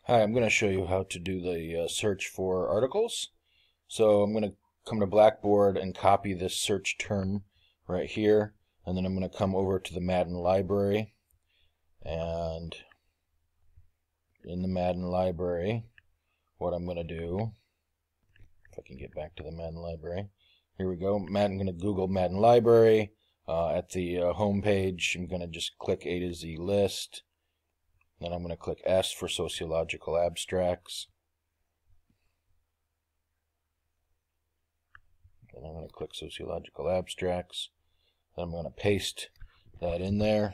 Hi, I'm going to show you how to do the search for articles. So I'm going to come to Blackboard and copy this search term right here, and then I'm going to come over to the Madden library, and in the Madden library, what I'm going to do, if I can get back to the Madden library, here we go. I'm going to Google Madden library. At the home page, I'm going to just click A to Z list. Then I'm going to click S for sociological abstracts. Then I'm going to click sociological abstracts. Then I'm going to paste that in there.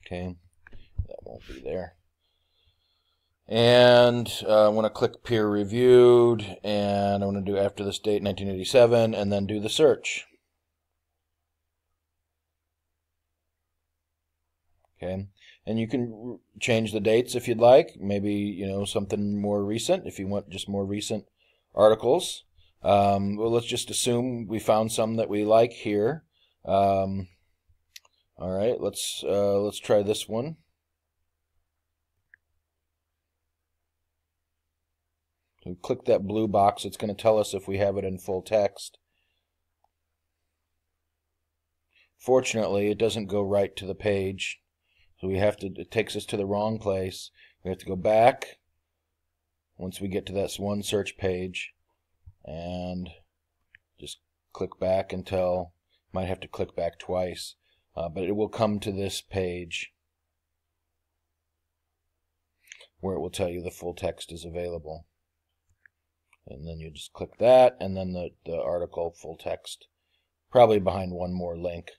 Okay, that won't be there. And I'm going to click peer reviewed, and I'm going to do after this date 1987, and then do the search. Okay, and you can change the dates if you'd like. Maybe, something more recent if you want just more recent articles. Well, let's just assume we found some that we like here. All right, let's try this one. So click that blue box. It's going to tell us if we have it in full text. Fortunately, it doesn't go right to the page. So it takes us to the wrong place. We have to go back once we get to that one search page and just click back until, might have to click back twice, but it will come to this page where it will tell you the full text is available. And then you just click that, and then the article full text, probably behind one more link,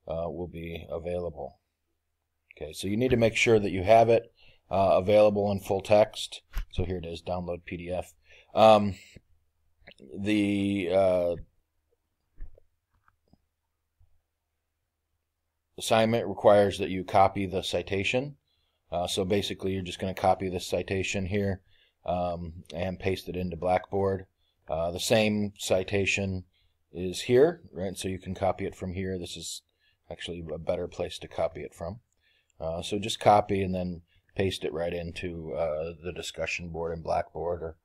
will be available. Okay, so you need to make sure that you have it available in full text. So here it is, download PDF. The assignment requires that you copy the citation. So basically you're just going to copy this citation here and paste it into Blackboard. The same citation is here, right? So you can copy it from here. This is actually a better place to copy it from. So just copy and then paste it right into the discussion board in Blackboard, or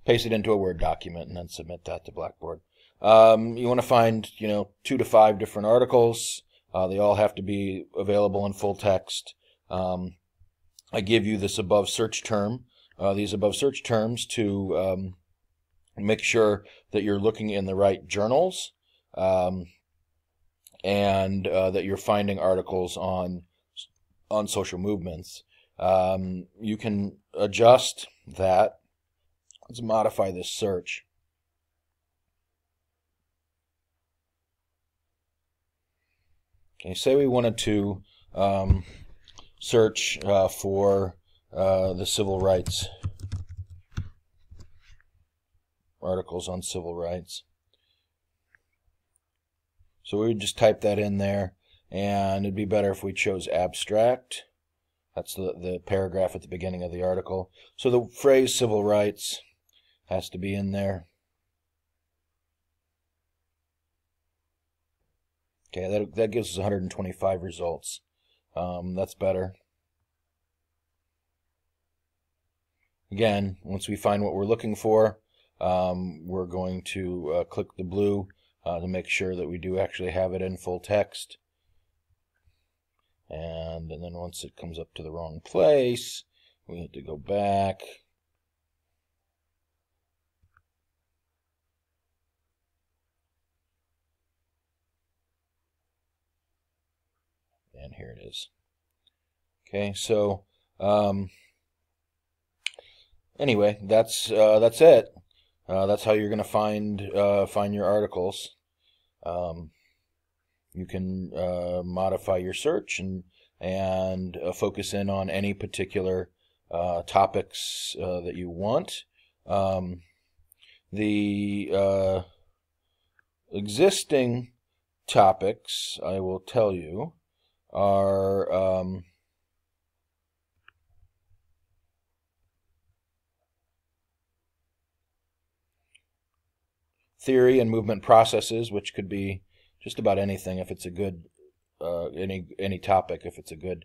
paste it into a Word document and then submit that to Blackboard. You want to find 2 to 5 different articles. They all have to be available in full text. I give you this above search term, these above search terms to make sure that you're looking in the right journals, and that you're finding articles on social movements. You can adjust that. Let's modify this search. Okay, say we wanted to search for the civil rights, articles on civil rights. So we would just type that in there, and it'd be better if we chose abstract. That's the paragraph at the beginning of the article. So the phrase civil rights has to be in there. Okay, that gives us 125 results. That's better. Again, once we find what we're looking for, we're going to click the blue to make sure that we do actually have it in full text. And then once it comes up to the wrong place, we have to go back. And here it is. Okay, so anyway, that's it. That's how you're going to find your articles. You can modify your search and focus in on any particular topics that you want. The existing topics, I will tell you, are theory and movement processes, which could be just about anything if it's a good any topic if it's a good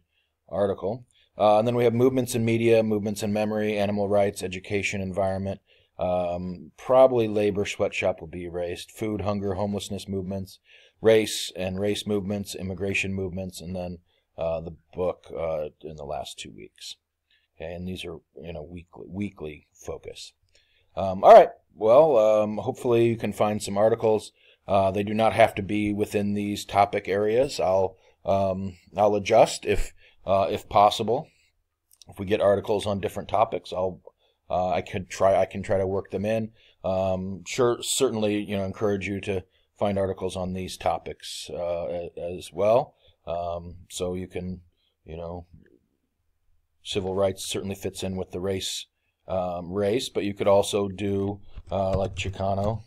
article. And then we have movements in media, movements in memory, animal rights, education, environment. Probably labor, sweatshop will be erased. Food, hunger, homelessness movements, race and race movements, immigration movements, and then the book in the last 2 weeks. Okay, and these are weekly focus. All right. Well, hopefully you can find some articles. They do not have to be within these topic areas. I'll adjust if possible. If we get articles on different topics, I can try to work them in. Certainly, encourage you to find articles on these topics as well. So you can, civil rights certainly fits in with the race, but you could also do like Chicano,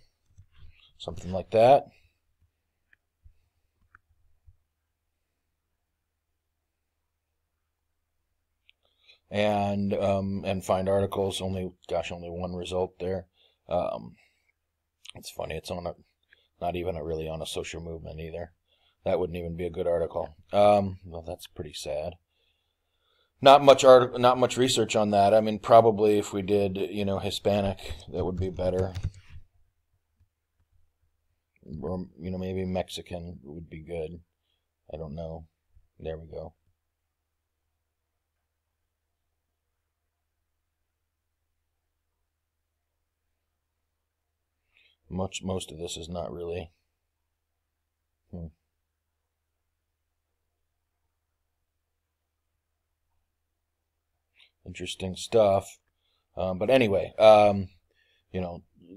something like that. And find articles. Only one result there. It's funny. It's on not even really on a social movement either. That wouldn't even be a good article. Well, that's pretty sad. Not much research on that. I mean, probably if we did, Hispanic, that would be better. Or, maybe Mexican would be good. I don't know. There we go. Most of this is not really. Interesting stuff. But anyway,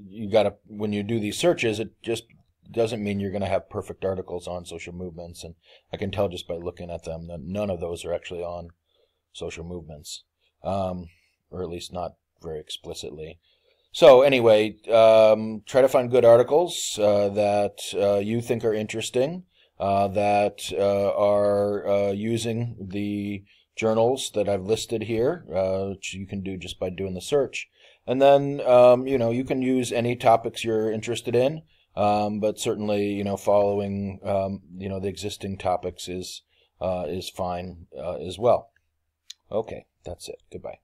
you gotta, when you do these searches, it just doesn't mean you're going to have perfect articles on social movements. And I can tell just by looking at them that none of those are actually on social movements, or at least not very explicitly. So anyway, try to find good articles that you think are interesting, that are using the journals that I've listed here, which you can do just by doing the search. And then, you can use any topics you're interested in, but certainly, following, the existing topics is fine as well. Okay, that's it. Goodbye.